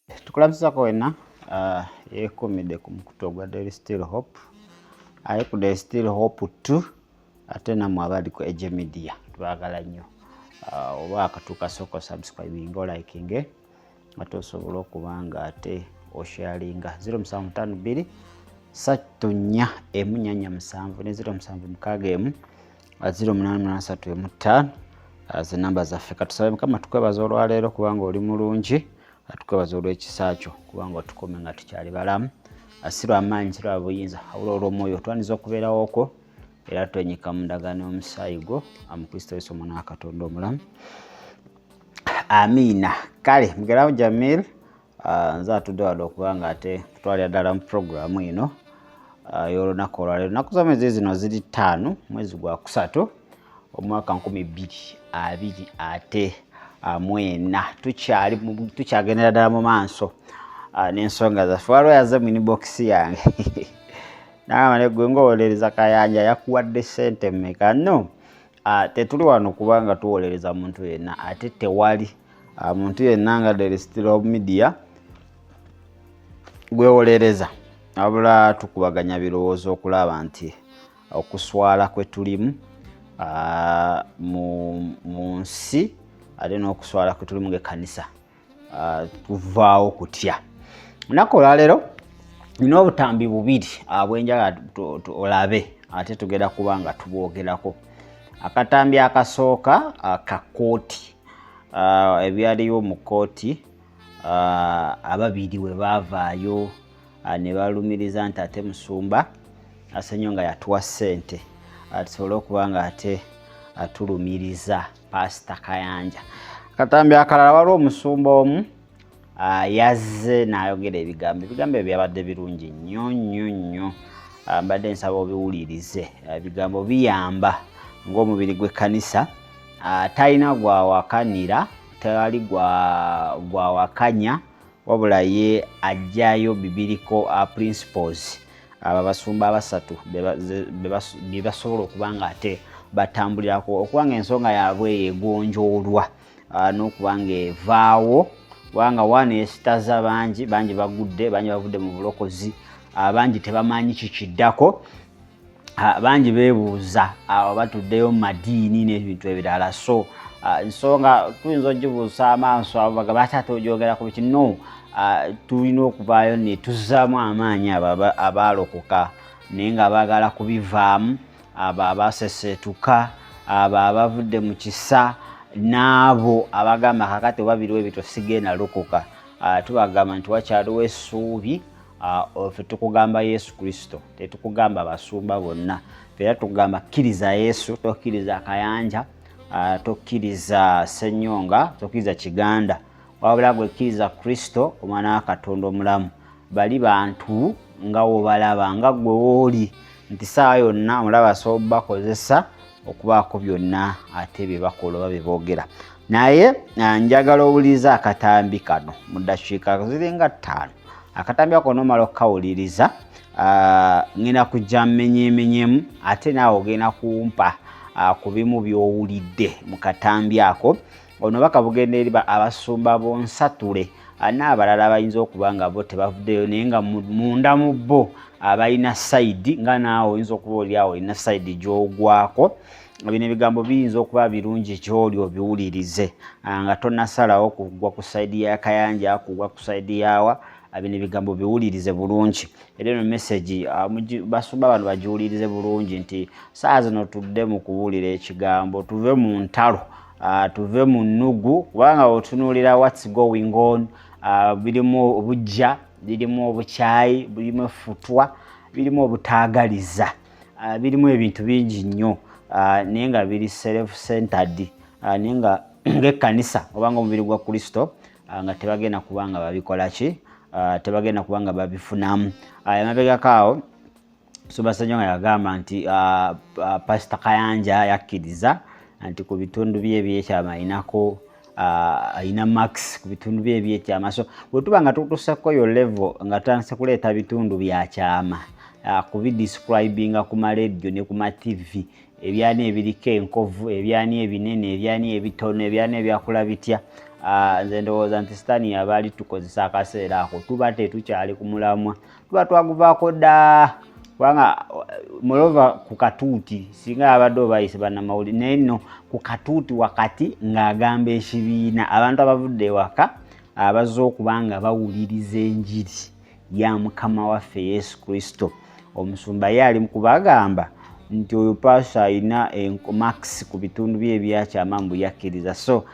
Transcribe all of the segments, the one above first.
Tukulabisako wena yekomide ku mukuto gwa Daily Still Hope aye ku Daily Still Hope 2 ate namwe abali ku Age Media twagala nnyo oba akatuuka soko subscribing o liking ate osobola okubanga ate osharinga 0752 3 emunyanya 7 ne 0761 0883 ze namba zaffe katusabe Mukama tukwebaza olwaleero kubanga oli mulungi atukwebaza olw'ekisakyo kubanga tukome nga tukyali balamu asirwa amaanyi sirwa buyinza awula olw'omwoyo twaniza okubeerawo okwo era twenyika mu ndagaano y'omusaayi gwo Kristo Yesu omwana wa Katonda omulamu. Amiina. Kale mugerawo Jamil nze atudde wadde okubanga ate tutwalira ddala mu programu eno y'olunaku olwaleero. Ennaku z'omwezi zino ziri 5 mwezi gwa 3 omwaka 2024 tukyagendera ddala mu maaso n'ensonga zaffe. Waliwo yaze mu inbox yange n'agamba ne gwe ng'owolereza Kayanja yakuwadde ssente mmeka? No, tetuli wano kubanga tuwolereza muntu yenna ate tewali muntu yenna nga Daily Still Media gwewolereza wabula tukubaganya birowoozo okulaba nti okuswala kwe tulimu mu nsi ate n'okuswala kwe tulimu ng'ekkanisa tuvaawo kutya. Lunaku olwaleero nina obutambi bubiri bwenjagala olabe ate tugenda kubanga tubwogerako. Akatambi akasooka ka kkooti ebyaliyo mu kkooti ababiri we baavaayo ne balumiriza nti ate musumba SSENYONGA yatuwa ssente tusobole okubanga ate atulumiriza Pastor Kayanja. Akatambi akalala waliwo omusumba omu yazze n'ayogera ebigambo byabadde birungi nnyo mbadde nsaba obiwulirize. Ebigambo biyamba ng'omubiri gw'ekkanisa talina gwawakanira tewali gwawakanya wabula ye ajjayo bibiriko principles abasumba abasatu bye basobola okubanga ate batambulirako okubanga ensonga yaabwe yegonjoolwa n'okubanga evaawo kubanga waneesitaza bangi bagudde bangi bavudde mu bulokozi abangi tebamanyi kikiddako bangi beebuuza batuddeyo mu madiini n'ebintu ebirala. So ensonga tuyinza ogibuusa amaaso abo lwaki ate ogyogera ku biki? No, tulina okuvaayo ne tuzzaamu amaanyi abo abaalokoka naye nga baagala kubivaamu, abo abaseseetuka, abo abavudde mu kisa n'abo abagamba kakati babiriwo ebyo sigenda lokoka. Tubagamba nti wakyaliwo essuubi. Ffe tukugamba Yesu Kristo, tetukugamba basumba bonna. Era tukugamba kkiriza Yesu, tokkiriza Kayanja, tokkiriza SSENYONGA, tokkiriza Kiganda, wabula gwe kkiriza Kristo omwana wa Katonda omulamu. Bali bantu nga wobalaba nga gwe wooli nti saawa yonna omulaba asobola bakozesa okubaako byonna ate bye bakola oba bye boogera. Naye njagala owuliriza akatambi kano mu ddakiika ziringa 5. Akatambi ako nomala okukawuliriza ngenda kujja mmenyeemenyemu ate naawe ogenda kumpa ku bimu by'owulidde mu katambi ako. Ono bakabugenda eri abasumba bonsatule n'abalala bayinza okuba nga bo tebavuddeyo naye nga munda mu bo abalina sayidi nga naawe oyinza okuba oli awo olina sayidi gy'ogwako. Bino ebigambo biyinza okuba birungi gy'oli obiwulirize nga tonnasalawo kugwa ku sayidi ya Kayanja kugwa ku sayidi yawa. Bino ebigambo biwulirize bulungi era eno message basumba bano bagiwulirize bulungi nti saa zino tudde mu kuwulira ekigambo tuve mu ntalo tuve mu Nuggu kubanga otunuulira what's going on birimu obujja birimu Bukyayi birimu effutwa birimu obutaagaliza birimu ebintu bingi nnyo naye nga biri self-centered naye nga ng'ekkanisa obanga omubiri gwa Kristo nga tebagenda kubanga babikola ki tebagenda kubanga babifunamu. Emabegako awo SSENYONGA yagamba nti Pastor Kayanja yakkiriza nti ku bitundu bye ebyekyama ayina max ku bitundu bye ebyekyama. So bwe tuba nga tutuseko yo level nga tutandise kuleeta bitundu byakyama kubidescribinga ku maradio ne ku TV ebyani ebiriko enkovu ebyani ebinene ebyani ebitono ebyani ebyakula bitya nze ndowooza nti sitaani yabaali tukozesa akaseera ako tuba tetukyali ku mulamwa tuba twaguvaako dda kubanga molova ku katuuti singa abadde obayise bannamawulire naye nno ku katuuti wakati ng'agamba ekibiina abantu abavudde ewaka abazze okuba nga bawuliriza enjiri ya Mukama waffe Yesu Kristo. Omusumba ye ali mu kubagamba nti oyo paasa alina max ku bitundu bye ebyakyama mbu yakkiriza. So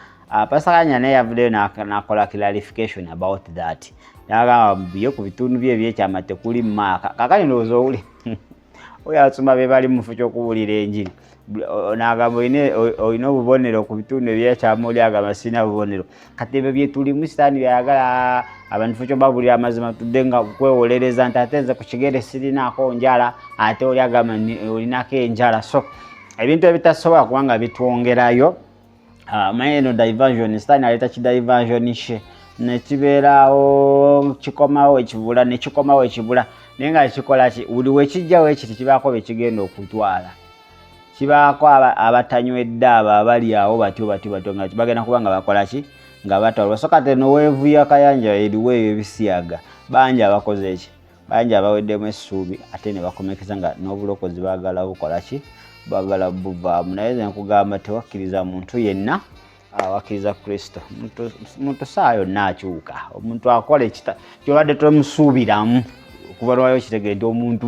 Pastor KAYANJA naye yavuddeyo n'akola clarification about that. N'agamba ye ku bitundu bye ebyakyama tekuli maaka. Kaakati ndowooza owuli oyo asumba be bali mu kifo ky'okuwulira enjiri. N'agamba olina obubonero ku bitundu ebyakyama oli agamba sina bubonero. Kati ebyo bye tulimu sitaani byayagala abantu kifo ky'obabulira amazima tudde nga kwewolereza nti ate nze ku kigere sirinaako njala ate oli agamba olinako enjala. So ebintu ebitasobola kubanga bitwongerayo manye eno diversion sitaani aleeta kidiversion she nekibeerawo kikomawo ekibula nekikomawo ekibula naye nga kikola ki buli wekijjawo ekiti kibaako bekigenda okutwala kibaako abatanywedde abo abali awo batyo nga bagenda kuba nga bakola ki nga batwalwa. So kati eno weevu ya KAYANJA eriwo eyo ebisiyaga bangi abakoze eki bangi abaweddemu essuubi ate ne bakomekeza nga n'obulokozi baagala bukola ki baagala buvaamu. Naye nze nkugamba tewakkiriza muntu yenna awakkiriza Kristo. Muntu saa yonna akyuka omuntu akola kyobadde tomusuubiramu okuva lwayo kitegere nti omuntu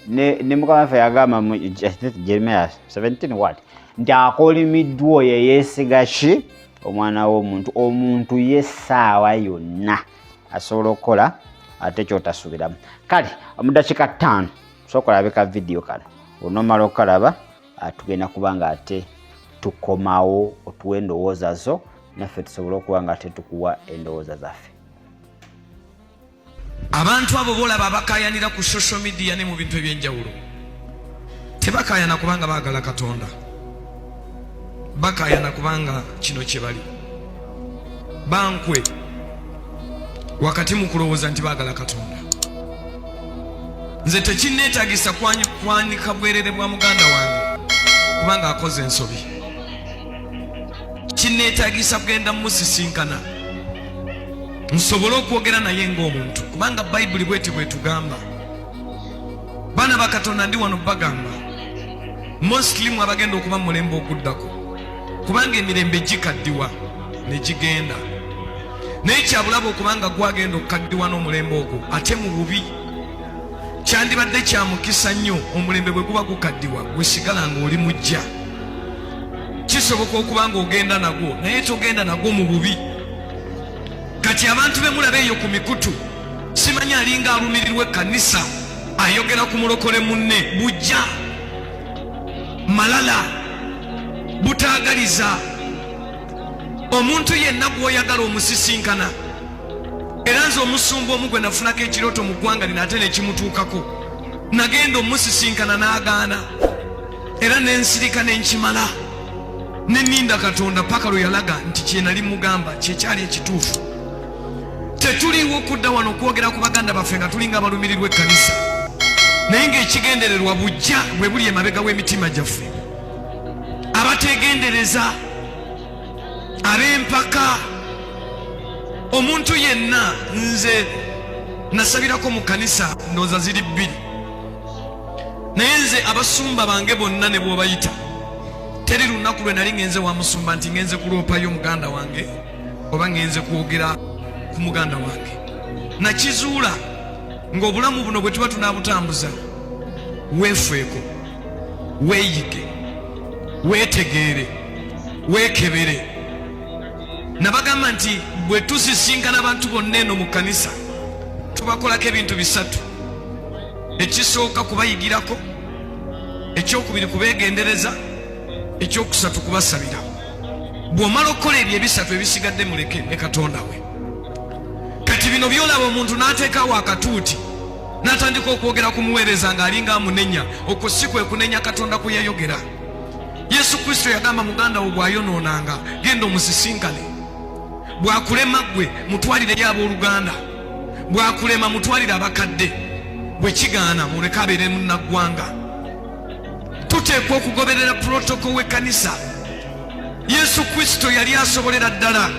ne Mukama waffe yagamba mu Jeremiah 17 nti akolimiddwa oyo yeesiga ki omwana w'omuntu. Omuntu ye essaawa yonna asobola okukola ate kyotasuubiramu. Kale mu dakiika 5 sooka olabeka vidiyo kano onomala okalaba tugenda kuba nga ate tukomawo otuwa endowooza zo naffe tusobola okuba nga ate tukuwa endowooza zaffe. Abantu abo bolaba bakayanira ku social media ne mu bintu ebyenjawulo tebakayana kubanga baagala Katonda, bakayana kubanga kino kye bali bankwe wakati mu kulowooza nti baagala Katonda. Nze tekinneetaagisa kwanika bwerere bwa muganda wange kubanga akoze ensobi, kinneetaagisa kugenda musisinkana nsobole okwogera naye ng'omuntu kubanga Bayibuli bweti bwetugamba. Baana ba Katonda ndi wano bagamba mostly abagenda okuba mu mulembe oguddako kubanga emirembe gikaddiwa ne gigenda naye kyabulaba okubanga gwagenda okukaddiwa n'omulembe ogwo ate mu bubi kyandibadde kya mukisa nnyo omulembe bwe guba gukaddiwa wesigala nga oli mujja. Kisoboka okuba nga ogenda nagwo naye togenda nagwo mu bubi. Kati abantu be mulaba eyo ku mikutu simanyi alinga alumirirwa Kanisa ayogera ku mulokole munne bujja Malala butaagaliza omuntu yenna gw'oyagala omusisinkana. Era nze omusumba omu gwe nafunako ekirooto mu ggwanga lino ate nekimutuukako nagenda omusisinkana n'agaana era nensirika nenkimala neninda Katonda paka lwe yalaga nti kye nali mugamba kyekyali ekituufu. Tetuliwo okudda wano okwogera ku baganda baffe nga tulinga abalumirirwa Kanisa naye ng'ekigendererwa bujja bwe buli emabega w'emitima gyaffe. Abategendereza ab'empaka omuntu yenna nze nasabirako mu Kanisa ndowooza ziri 2 naye nze abasumba bange bonna ne bw'obayita teri lunaku lwe nali ngenze wa musumba nti ngenze kuloopayo muganda wange oba ngenze kwogera ku muganda wange. Nakizuula ng'obulamu buno bwe tuba tunaabutambuza weefeeko weeyige weetegeere weekebere. Nabagamba nti bwe tusisinkana abantu bonna eno mu Kanisa tubakolako ebintu 3. Ekisooka kubayigirako, ekyokubiri kubeegendereza, ekyokusatu kubasabira. Bw'omala okukola ebyo 3 ebisigadde muleke ne Katonda we. Kati bino byolaba omuntu n'ateekawo akatuuti n'atandika okwogera ku muweereza ng'alinga amunenya, okwo si kwe kunenya Katonda kwe yayogera. Yesu Kristo yagamba muganda wo bw'ayonoonanga genda omusisinkane. Bw'akulema ggwe mutwalireyo abooluganda, bw'akulema mutwalire abakadde, bwe kigaana muleke abeere munnaggwanga. Tuteekwa okugoberera protocol w'ekkanisa. Yesu Kristo yali asobolera ddala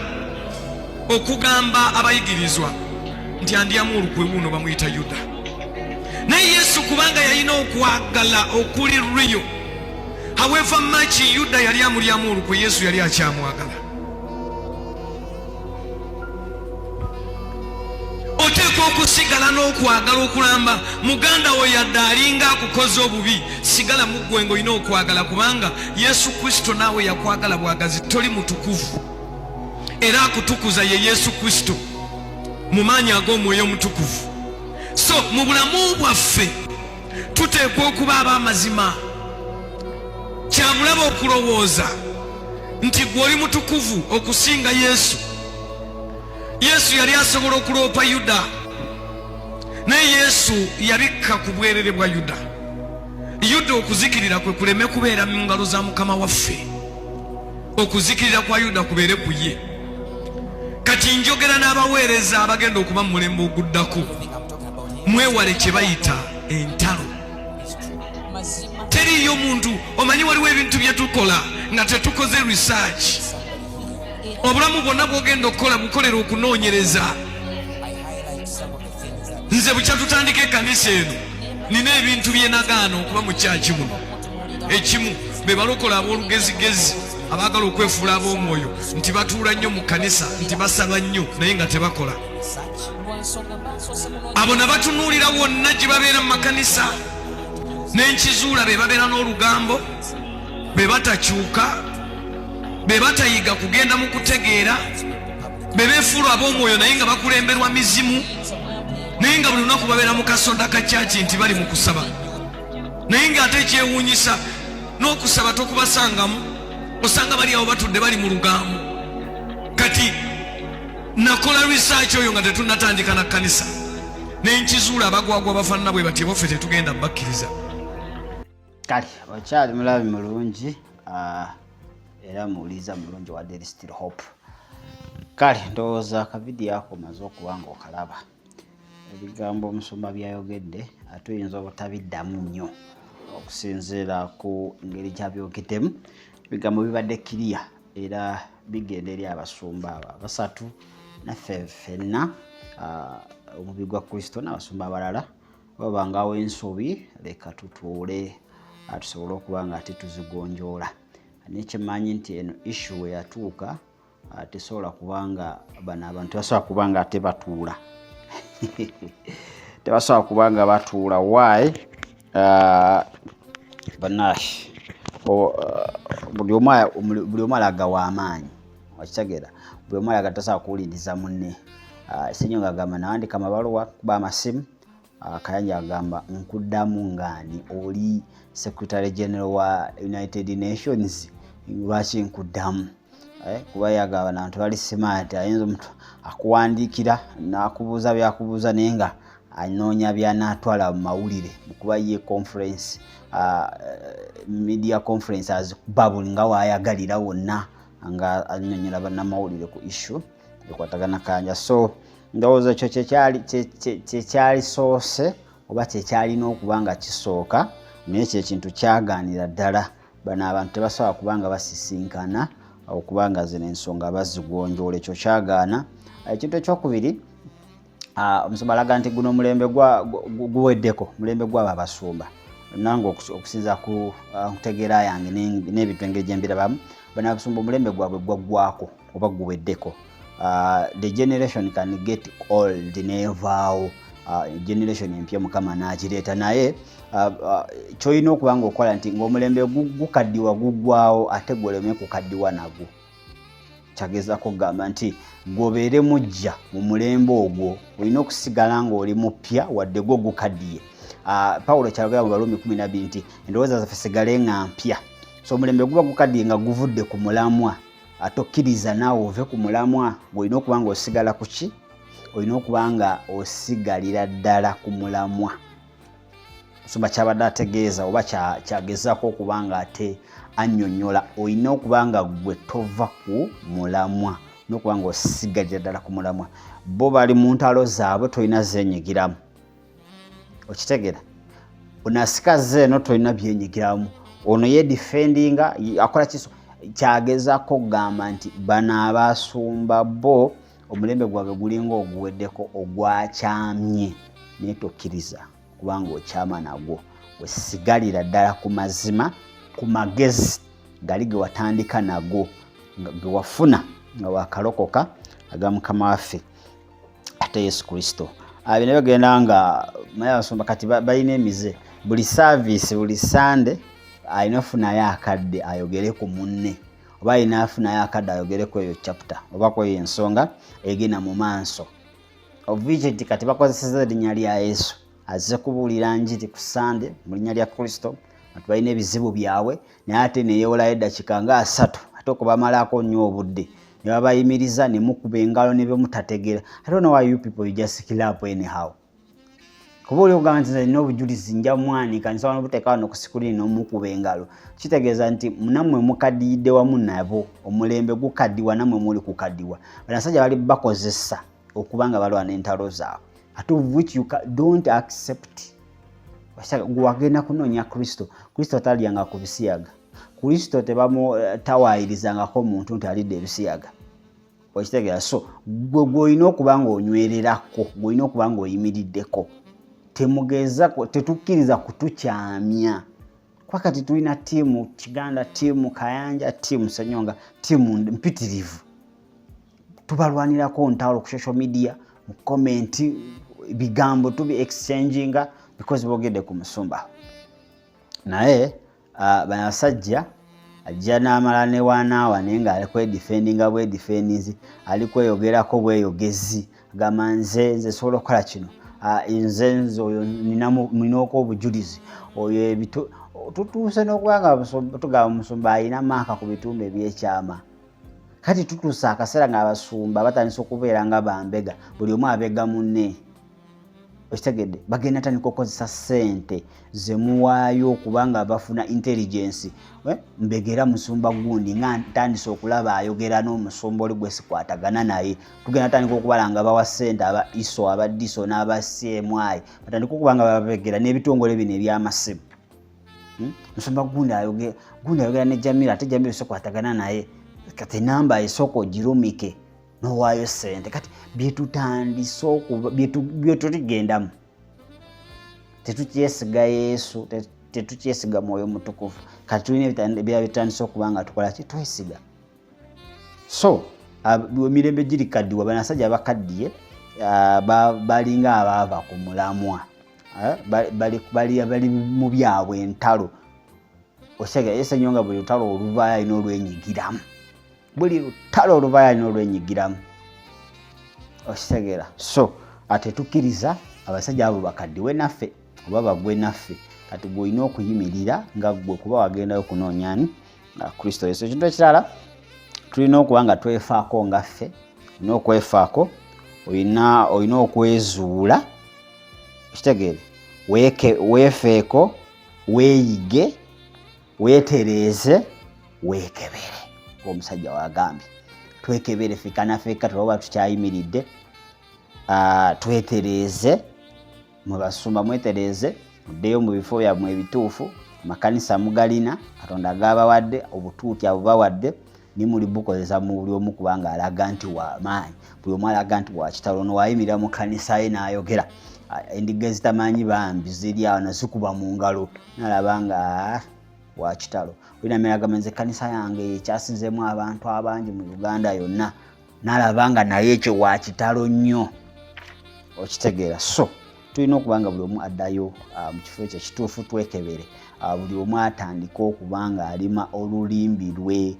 okugamba abayigirizwa nti andyamu olukwe wuno bamuyita Yuda. Naye Yesu kubanga yalina okwagala okuli real, however much Yuda yali amulyamu olukwe, Yesu yali akyamwagala. Oteekwa okusigala n'okwagala okulamba muganda wo yadde alinga akukoze obubi, sigala mu ggwe ng'olina okwagala, kubanga Yesu Kristo naawe yakwagala bwagazi. Toli mutukuvu era akutukuza ye Yesu Kristo mu maanyi ag'Omwoyo Omutukuvu. So mu bulamu bwaffe tuteekwa okuba ab'amazima. Kya bulabe okulowooza nti gwe oli mutukuvu okusinga Yesu. Yesu yali asobola okuloopa Yuda, naye Yesu yabikka ku bwerere bwa Yuda. Yuda okuzikirira kwe kuleme kubeera mu ngalo za Mukama waffe, okuzikirira kwa Yuda kubeere ku ye. Kati njogera n'abaweereza abagenda okuba mu mulembe oguddako, mwewale kye bayita entalo. Teriyo muntu, omanyi waliwo ebintu bye tukola nga tetukoze research. Obulamu bwonna bw'ogenda okukola bukolera okunoonyereza. Nze bukya tutandika ekkanisa eno nina ebintu bye nagaana okuba mu kyaki muno. Ekimu be balokola ab'olugezigezi abaagala okwefuula ab'omwoyo nti batuula nnyo mu kkanisa, nti basaba nnyo naye nga tebakola. Abo na batunuulira wonna gye babeera mu makanisa n'enkizuula be babeera n'olugambo, be batakyuka, be batayiga kugenda mu kutegeera, be beefuula ab'omwoyo naye nga bakulemberwa mizimu, naye nga buli lunaku babeera mu kasonda ka kyaki nti bali mu kusaba. Naye ng'ate ekyewuunyisa n'okusaba tokubasangamu, osanga bali awo batudde bali mu lugambo. Kati nakola research oyo nga tetunnatandika na kkanisa, n'enkizuula abagwagwa bafaanana bwe bati baffe tetugenda bakkiriza. Kale okyali mulabi mulungi era muwuliza mulungi wa There is Still Hope. Kale ndowooza akavidiyo ako maze okuba nga okalaba. Ebigambo omusumba byayogedde ate oyinza obutabiddamu nnyo okusinziira ku ngeri gy'abyogedemu. Ebigambo bibadde kiriya era bigenda eri abasumba basatu naffe ffenna omubiri gwa Kristo n'abasumba abalala babangawo ensobi, leka tutuule tusobole okuba nga ate tuzigonjoola. Nekyemanyi nti eno issue we yatuuka tesobola kubanga bano abantu tebasobola kubanga ate batuula. Tebasobola kubanga batuula. Why? Banashi buli omu alaga w'amaanyi, okitegeera. Buli omu alaga tasobola kuwuliriza munne. Ssenyonga agamba nawandika amabaluwa kuba amasimu. Kayanja agamba nkuddamu ng'ani oli Secretary General wa United Nations, lwaki nkuddamu? Kuba yagamba abantu bali smart, ayinza omuntu akuwandiikira n'akubuuza byakubuuza naye nga anoonya by'anaatwala mu mawulire kuba ye conference, media conference azikuba buli nga waayagalira wonna nga annyonnyola bannamawulire ku issue ekwatagana Kayanja. So ndowooza ekyo kyekyali soose oba kyekyalina okuba nga kisooka, naye ekyo ekintu kyagaanira ddala. Bano abantu tebasobola kubanga basisinkana okubanga zino ensonga bazigonjoola, ekyo kyagaana. Ekintu ekyokubiri, omusumba alaga nti guno mulembe guweddeko, mulembe gw'abo abasumba. Nange okusinza ku ntegeera yange n'ebintu engeri gye mbirabamu, bano abasumba omulembe gwabwe gwaggwako oba guweddeko. The generation can get old nevaawo, generation empya Mukama n'agireeta, naye kyolina okuba nga okola nti ng'omulembe gukaddiwa guggwawo ate gwoleme kukaddiwa nagwo. Kyagezako kugamba nti gwobeere mujja mu mulembe ogwo, olina okusigala ng'oli mupya wadde gwo gukaddiye. Pawulo kyagamba mu Baluumi 12 nti endowooza zaffe sigale nga mpya. So omulembe guba gukaddiye nga guvudde ku mulamwa, ate okkiriza naawe ove ku mulamwa, olina okuba nga osigala ku ki? Olina okuba nga osigalira ddala ku mulamwa. Omusumba kyabadde ategeeza oba kyagezaako okuba nga ate annyonnyola, olina okuba nga gwe tova ku mulamwa, olina okuba nga osigalira ddala ku mulamwa. Bo bali mu ntalo zaabwe, tolina zeenyigiramu. Okitegeera? Onasikaze eno tolina byenyigiramu. Ono ye defendinga akola kiso. kyagezako kugamba nti bano abasumba bo omulembe gwabwe gulinga oguweddeko ogwakyamye naye tokkiriza kubanga okyama nagwo wesigalira ddala ku mazima ku magezi gali ge watandika nago ge wafuna nga wakalokoka aga Mukama waffe ate Yesu Kristo. Bino bagenda nga abasumba kati balina emize buli service buli Sunday ayina ofunayo akadde ayogere ku munne oba ayina afunayo akadde ayogere ku eyo chapter oba ku eyo ensonga egenda mu maaso obvijiti kati bakozeseza erinnya lya Yesu azze kubuulira njiri ku Sunday mu linnya lya Kristo ati balina ebizibu byabwe naye ate neyeewolayo eddakiika nga 3 ate okubamalako nnyo obudde ne babayimiriza ne mukuba engalo ne bemutategeera. I don't know why you people you just kill up anyhow. Kuba oli ogamba nti nina obujulizi nja mwanika nsobola obuteeka wano ku sikulini n'omukuba engalo kitegeeza nti nammwe mukadiyidde wamu nabo omulembe gukaddiwa nammwe muli kukaddiwa. Abasajja bali bakozesa okubanga balwana entalo zaabwe at which you don't accept. Wagenda kunoonya Kristo talyanga ku bisiyaga. Kristo tawayirizangako muntu nti alidde ebisiyaga. Okitegeera so gw'olina okuba nga onywererako gw'olina okuba nga oyimiriddeko temugeza tetukkiriza kutukyamya. Kwa kati tulina tiimu Kiganda, tiimu Kayanja, tiimu Senyonga, tiimu mpitirivu tubalwanirako ntalo ku social media mu comment bigambo tubi exchanginga because bogedde ku musumba naye banasajja ajja n'amala ne wanaawa naye nga ali kwedefendinga bwedefendizi ali kweyogerako bweyogezi agamba nze sobola okukola kino nze oyo ninaako obujulizi oyo tutuuse n'okubanga tugamba omusumba alina maaka ku bitundu ebyekyama. Kati tutuusa akaseera nga abasumba batandise okubeera nga bambega buli omu abega munne. Okitegedde bagenda tandika okukozesa ssente ze muwaayo okubanga bafuna intelligence mbegera musumba gundi nga ntandise okulaba ayogera n'omusumba oli gwe sikwatagana naye tugenda tandika okubalanga bawa ssente aba iso aba diso n'aba CMI batandika okubanga babegera n'ebitongole bino eby'amasimu. Musumba gundi ayogera ne Jamila ate Jamila sikwatagana naye kati namba esoko girumike n'owaayo ssente kati byetutandise okuba byetuligendamu tetukyesiga Yesu tetukyesiga Mwoyo Mutukuvu kati tulina bitandise okuba nga tukola ki twesiga. So emirembe giri kaddiwa banasajja bakaddiye balinga abaava ku mulamwa bali mu byabwe entalo osega Essenyonga buli lutalo oluvaayo alina olwenyigiramu buli lutalo oluvaayo alina olwenyigiramu okitegeera. So ate tukkiriza abasajja abo bakaddiwe naffe oba bagwe naffe kati gw'olina okuyimirira nga gwe kuba wagendayo kunoonyani Kristo Yesu. Ekintu ekirala tulina okuba nga twefaako nga ffe olina okwefaako olina okwezuula okitegeere weefeeko weeyige weetereeze weekebere omusajja wagambye twekebere fikanafeeka tulaba tukyayimiridde twetereeze mwebasumba mwetereeze muddeyo mu bifo byammwe ebituufu makanisa mugalina Katonda gabawadde obutuuti abubawadde nimuli bukozesa mu buli omu kubanga alaga nti w'amaanyi buli omu alaga nti wa kitalo n'owayimirira mu kanisa ye n'ayogera endiga ezitamanyi bambi ziri awo nazikuba mu ngalo nalaba nga wa kitalo olina miragamo nze kanisa yange ekyasinzemu abantu abangi mu Uganda yonna nalaba nga naye ekyo wa kitalo nnyo okitegeera. So tulina okubanga buli omu addayo mu kifo ekyo ekituufu twekebere buli omu atandika okubanga alima olulimbi lwe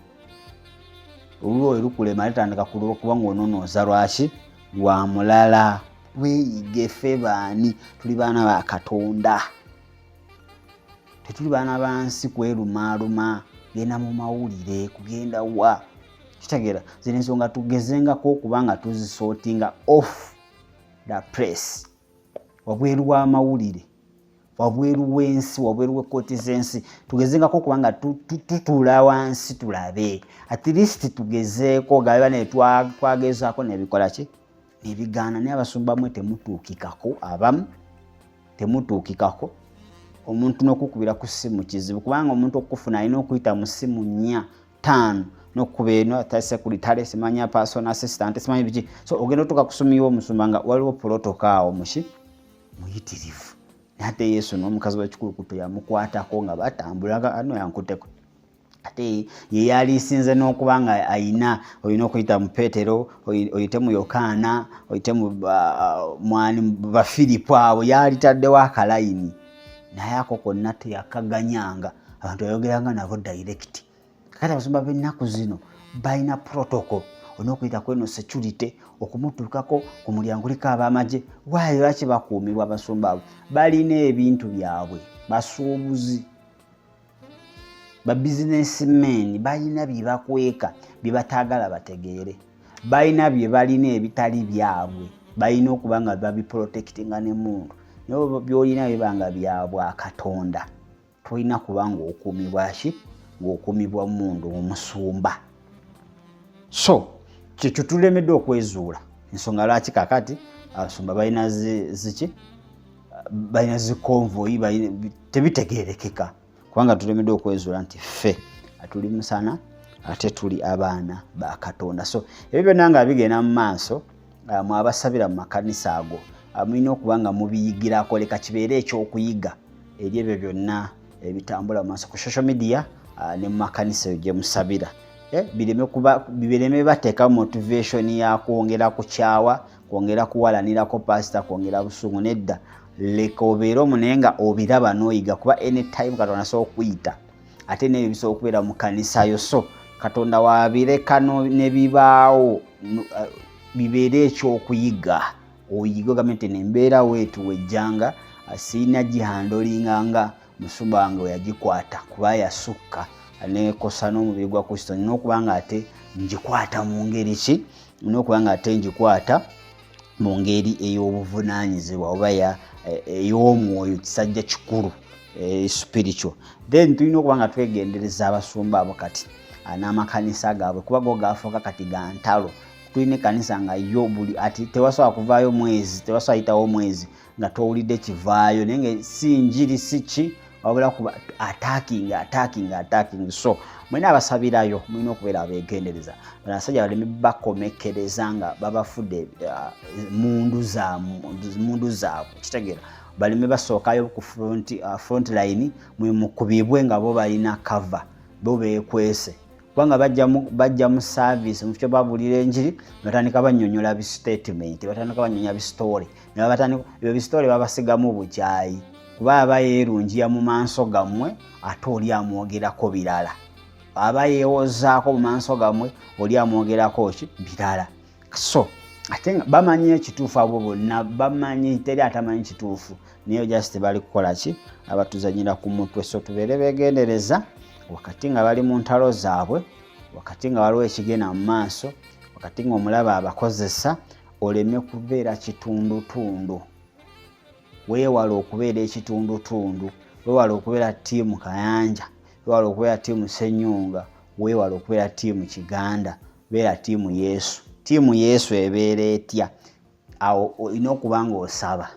olwo erukulema alitandika kubanga ononooza lwaki lwa mulala weeyige ffe baani tuli baana ba Katonda tetuli baana bansi kwerumaaluma genda mu mawulire kugenda wa kitegeera zino ensonga tugezengako okubanga tuzisortinga off the press wabweru w'amawulire wabweru w'ensi wabweru w'ekkooti z'ensi tugezengako okubanga tutuula wansi tulabe at least tugezeeko gaba ne twagezaako nebikola ki nebigaana naye abasumba mwe temutuukikako abamu temutuukikako omuntu n'okukubira ku ssimu kizibu kubanga omuntu okufuna alina okuyita mu ssimu nnya 5 nokuba eno secretary simanya personal assistant simanya biki so ogenda otuka kusumiwa omusumba nga waliwo protocol mushi muyitirivu ate Yesu n'omukazi w'ekikulukuto yamukwatako nga batambulaga ano yankuteko ate ye yali sinze n'okuba nga ayina olina okuyita mu Petero oyite mu Yokaana oyite mu mwani ba Filipo abo yali taddewo akalayini naye ako konna teyakaganyanga abantu bayogeranga nabo direct kati abasumba b'ennaku zino balina protocol onokuyita kweno security okumutuukako ku mulyango liko ab'amagye waayo lwaki bakuumibwa abasumba abo balina ebintu byabwe basuubuzi ba businessmen balina bye bakweka bye bataagala bategeere balina bye balina ebitali byabwe balina okuba nga babiprotectinga n'emundu naye byolina bibanga byabwe akatonda tolina kuba ng'okuumibwa ki ng'okuumibwa mundu omusumba so kyekyo tulemedde okwezuula ensonga lwaki kakati abasumba balina ziki balina zikonvoyi tebitegeerekeka kubanga tulemedde okwezuula nti ffe atuli musana ate tuli abaana ba Katonda so ebyo byonna nga bigenda mu maaso mwabasabira mu makanisa ago mulina okuba nga mubiyigirako leka kibeere ekyokuyiga eri ebyo byonna ebitambula mu maaso ku social media ne mu makanisa eyo gye musabira bireme bateeka motivation ya kwongera kukyawa kwongera kuwalanirako pastor kwongera busungu nedda leka obeera omunaye nga obiraba n'oyiga kuba anytime Katonda asobola okuyita ate n'ebyo bisobola okubeera mu kanisa yo so Katonda wabireka ne bibaawo bibeere ekyokuyiga oyiga ogamete nembeera wetu wejjanga asiina gihandolinganga musumba wange weyagikwata kuba yasukka nekosa n'omubiri gwa Kristo n'okuba nga ate ngikwata mu ngeri ki n'okuba nga ate ngikwata mu ngeri ey'obuvunaanyizibwa oba ey'omwoyo kisajja kikulu spiritual then tulina okuba nga twegendereza abasumba abo kati n'amakanisa gaabwe kuba go gaafuuka kati ga ntalo tulina ekkanisa nga yo buli ati tewasobola kuvaayo mwezi tewasobola yitawo mwezi nga towulidde kivaayo naye nga si njiri si ki wabula kuba attacking so mwena abasabirayo mulina okubeera abeegendereza abasajja baleme bakomekereza nga babafudde mundu zaabwe kitegeera baleme basookayo ku front line mukubibwe nga bo balina cover bo beekwese kubanga bajja mu service mu kyo babulira enjiri batandika bannyonnyola bistatement batandika bannyonya bistory ebyo bistory babasigamu bukyayi kuba aba yeerungiya mu maaso gammwe ate oli amwogerako birala aba yeewozaako mu maaso gammwe oli amwogerako ki birala so ate bamanyi ekituufu abo bonna bamanyi teri atamanyi kituufu naye just bali kukola ki abatuzanyira ku mutwe so tubeere beegendereza wakati nga bali mu ntalo zaabwe wakati nga waliwo ekigenda mu maaso wakati nga omulaba abakozesa oleme kubeera kitundutundu weewala okubeera ekitundutundu weewala okubeera ttiimu Kayanja weewala okubeera ttiimu SSENYONGA weewala okubeera ttiimu Kiganda beera ttiimu Yesu ebeera etya awo olina okuba ng'osaba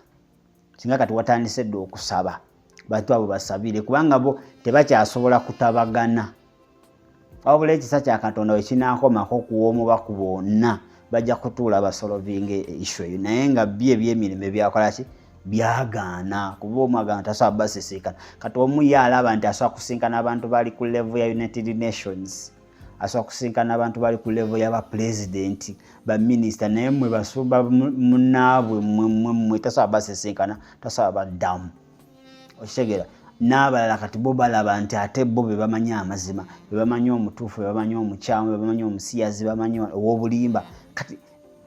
singa kati watandise dde okusaba bantu abo basabire kubanga bo tebakyasobola kutabagana wabula ekisa kya Katonda wekinaakomako kuwoomu baku bonna bajja kutuula basolovinga issue eyo naye nga eby'emirembe byakola ki byagaana kuba omwagana tasobola basisinkana kati omu ye alaba nti asobola kusinkana abantu bali ku level ya United Nations asobola kusinkana abantu bali ku level y'aba president ba minister naye mmwe basumba munnaabwe mmwe tasobola basisinkana tasobola baddamu okitegeera n'abalala kati bo balaba nti ate bo be bamanyi amazima be bamanyi omutuufu be bamanyi omukyamu be bamanyi omusiyazi bamanyi ow'obulimba kati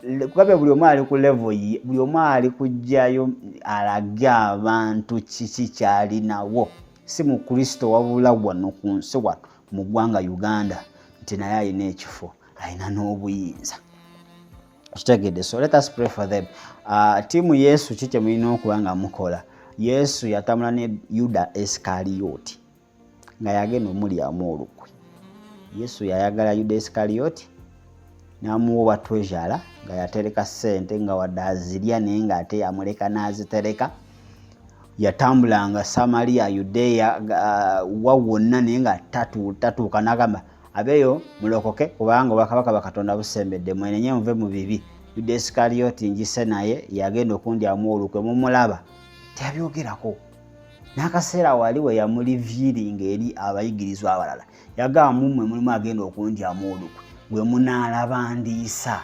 kugabe buli omu ali ku level buli omu ali kujjayo alage abantu kiki kyalinawo si mu Kristo wabula wano ku nsi wano mu ggwanga Uganda nti naye alina ekifo alina n'obuyinza kitegedde so let us pray for them tiimu Yesu kiki mulina okuba nga mukola Yesu yatambula ne Yuda Iskariyoti nga yagenda omulyamu olukwe Yesu yayagala Yuda Iskariyoti n'amuwa treasure nga yatereka ssente nga wadde azirya naye nga ate yamuleka n'azitereka yatambulanga Samaria Yudeya wawonna naye nga tatuuka n'agamba abeyo mulokoke kubanga bakabaka bakatonda busembedde mwenenye muve mu bibi. Yuda Isikalioti njise naye yagenda okundyamu olukwe mumulaba tebyogerako. N'akaseera wali we yamuliviiringa eri abayigirizwa abalala yagamba mmwe mulimu agenda okundyamu olukwe gwe munaalaba ndiisa.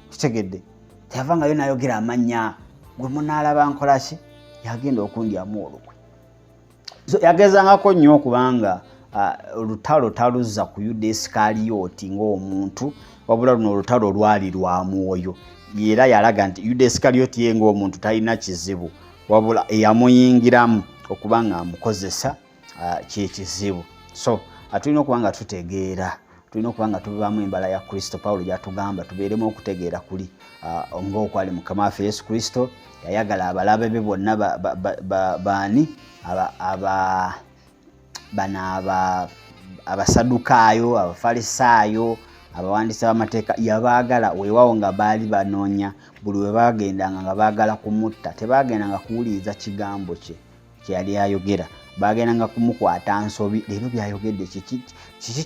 Kitegedde teyavangayo nayogera amannya gwe munaalaba nkola ki yagenda okundyamu olukwe. So yagezangako nnyo okubanga olutalo taluzza ku Yuda Isikalioti ng'omuntu wabula luno olutalo lwali lwa mwoyo. Era yalaga nti Yuda Isikalioti ye ng'omuntu talina kizibu wabula eyamuyingiramu okubanga amukozesa kyekizibu. So tulina okubanga tutegeera, tulina okubanga tubaamu embala ya Kristo. Pawulo gyatugamba tubeeremu okutegeera kuli ng'okwali Mukama waffe Yesu Kristo yayagala abalabe be bonna baani abasadukaayo, abafalisaayo, abawandiisi b'amateeka yabaagala weewaawo nga baali banoonya buli we baagendanga nga baagala kumutta. Tebaagendanga kuwuliriza kigambo kye yali ayogera, baagendanga kumukwata nsobi. Leero byayogedde kiki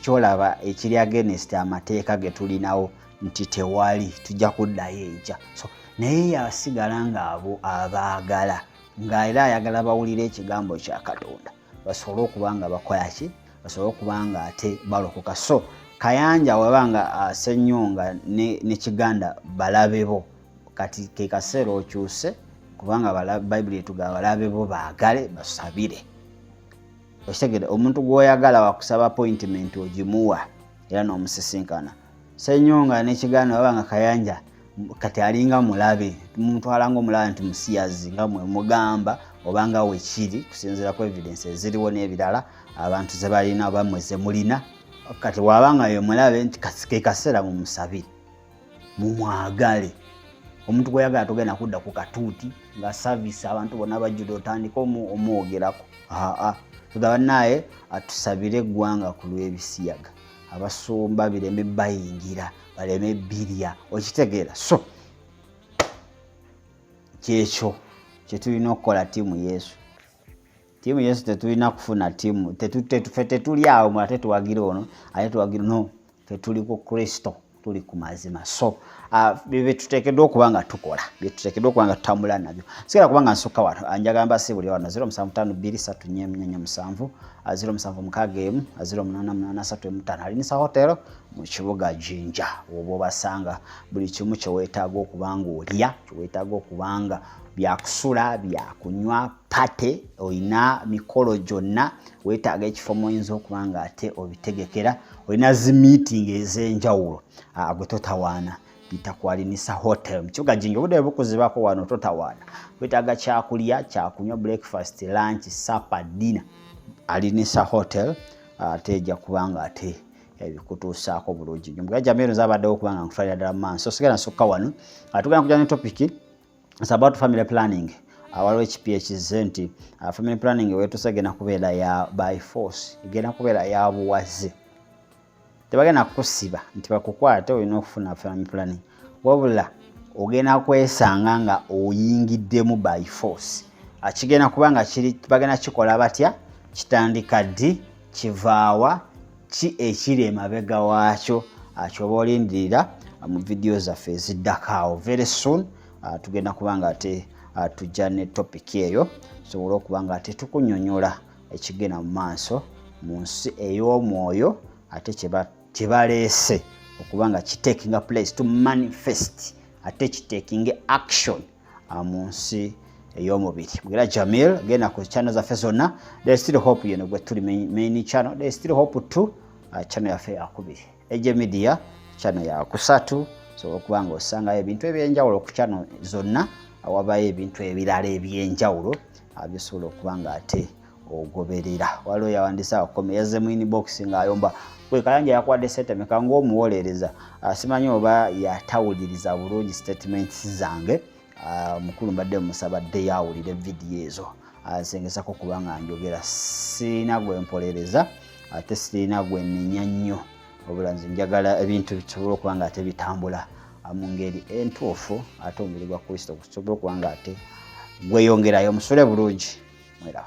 kyolaba ekiri against amateeka ge tulinawo nti tewali tujja kuddayo enkya. So naye yasigala ng'abo abaagala nga era ayagala bawulire ekigambo kya Katonda basobole okubanga bakola ki, basobole okubanga ate balokoka. So Kayanja wabanga Ssenyonga ne Kiganda balabe bo kati ke kaseera okyuse kubanga Bayibuli etugamba balabe bo baagale basabire. Okitegedde omuntu gw'oyagala wakusaba appointment ogimuwa era n'omusisinkana. Ssenyonga ne Kiganda wabanga Kayanja kati alinga mulabe mutwala ng'omulabe nti musiyazi nga mwe mugamba obanga wekiri kusinziira ku evidence eziriwo n'ebirala abantu ze balina oba mwe ze mulina. Kati wabanga yo mulabe nti ke kaseera mumusabire mumwagale. Omuntu gw'oyagala togenda kudda ku katuuti nga service abantu bonna bajjudde otandika omwogerako. Tugaba naye atusabire eggwanga ku lw'ebisiyaga, abasumba bireme bayingira baleme birya. Okitegeera? So kyekyo kye tulina okukola tiimu Yesu. Tiimu Yesu tetulina kufuna tiimu ffe tetuli awo ate tuwagira ono ate tuwagira no, ffe tuli ku Kristo, tuli ku mazima. So bye tuteekeddwa okuba nga tukola, bye tuteekeddwa okuba nga tutambula nabyo. Sigala kubanga nsukka wano anjagala mbasi buli wano 07523447 0761 0883 alinisa hotel mu kibuga Jinja. Oba obasanga buli kimu kye weetaaga okubanga olya, kye weetaaga okubanga byakusula, byakunywa, pate oyina mikolo gyonna weetaaga ekifo moyinza okubanga ate obitegekera, oyina zi meeting ez'enjawulo gwe totawaana bitakualinisa hotel mu kibuga Jinja. Obudde bukuzibako wano totawaana, weetaaga kyakulya, kyakunywa, breakfast, lunch, supper, dinner, alinisa hotel ate ejja kubanga ate ebikutuusaako bulungi. Mugala Jamiru zabaddewo okubanga nkufalira ddala mu maaso. Sigala nsukka wano tugenda kujja ne topic. It's about family planning. Waliwo ekipiye nti family planning weetuse egenda kubeera ya by force, egenda kubeera ya buwaze. Tebagenda kukusiba nti bakukwate olina okufuna family planning, wabula ogenda kwesanga nga oyingiddemu by force. Kigenda kubanga bagenda kikola batya, kitandika ddi, kivaawa, ki ekiri emabega waakyo, kyoba olindirira mu video zaffe eziddako very soon. Tugenda kubanga ate tujja ne topic eyo sobola okubanga ate tukunyonyola ekigenda mu maaso mu nsi ey'omwoyo ate kyebaleese okubanga kitaking a place to manifest ate kitaking action mu nsi ey'omubiri. Mugera Jamil genda ku channel zaffe zonna. There is still hope yeno gwe tuli main channel. There is still hope to channel yaffe yakubiri. Eje Media channel ya kusatu. So okubanga osanga ebintu ebyenjawulo ku channel zonna awabayo ebintu ebirala ebyenjawulo byosobola okubanga ate ogoberera. Waliwo yawandisa akome yazemu inbox ng'ayomba gwe Kayanja yakwadde setemeka ng'omuwolereza. Simanyi oba yatawuliriza bulungi statements zange. Mukulu mbadde musaba dde yawulire video ezo asengesako kubanga njogera sina gwe mpolereza ate sina gwe nenya nnyo, wabula nze njagala ebintu bisobola okubanga ate bitambula mu ngeri entuufu ate omubiri gwa Kristo gusobola okubanga ate gweyongerayo. Musule bulungi. Mwera.